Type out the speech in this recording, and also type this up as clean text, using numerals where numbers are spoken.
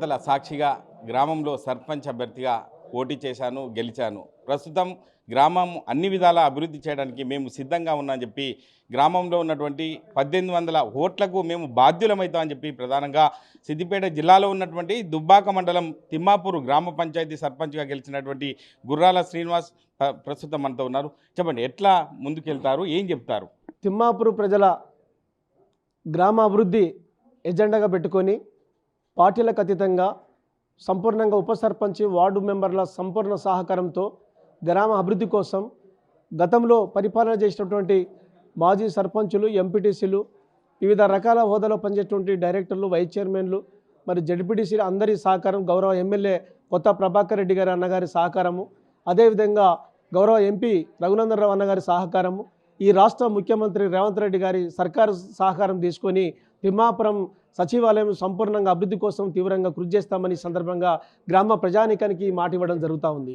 కృతజ్ఞతల సాక్షిగా గ్రామంలో సర్పంచ్ అభ్యర్థిగా పోటీ చేశాను, గెలిచాను. ప్రస్తుతం గ్రామం అన్ని విధాల అభివృద్ధి చేయడానికి మేము సిద్ధంగా ఉన్నామని చెప్పి గ్రామంలో ఉన్నటువంటి 1800 ఓట్లకు మేము బాధ్యులమవుతామని చెప్పి ప్రధానంగా సిద్దిపేట జిల్లాలో ఉన్నటువంటి దుబ్బాక మండలం తిమ్మాపూర్ గ్రామ పంచాయతీ సర్పంచ్గా గెలిచినటువంటి గుర్రాల శ్రీనివాస్ ప్రస్తుతం మనతో ఉన్నారు. చెప్పండి, ఎట్లా ముందుకెళ్తారు, ఏం చెప్తారు? తిమ్మాపూర్ ప్రజల గ్రామ అభివృద్ధి ఎజెండాగా పెట్టుకొని పార్టీలకు అతీతంగా సంపూర్ణంగా ఉప సర్పంచ్ వార్డు మెంబర్ల సంపూర్ణ సహకారంతో గ్రామ అభివృద్ధి కోసం గతంలో పరిపాలన చేసినటువంటి మాజీ సర్పంచులు, ఎంపీటీసీలు, వివిధ రకాల హోదాలో పనిచేసేటువంటి డైరెక్టర్లు, వైస్ చైర్మన్లు, మరి జడ్పీటీసీలు అందరి సహకారం, గౌరవ ఎమ్మెల్యే కొత్త ప్రభాకర్ రెడ్డి గారి అన్నగారి సహకారము, అదేవిధంగా గౌరవ ఎంపీ రఘునందన్ రావు అన్నగారి సహకారము, ఈ రాష్ట్ర ముఖ్యమంత్రి రేవంత్ రెడ్డి గారి సర్కారు సహకారం తీసుకొని తిమ్మాపురం సచివాలయం సంపూర్ణంగా అభివృద్ధి కోసం తీవ్రంగా కృషి చేస్తామని సందర్భంగా గ్రామ ప్రజానీకానికి మాట ఇవ్వడం జరుగుతూ ఉంది.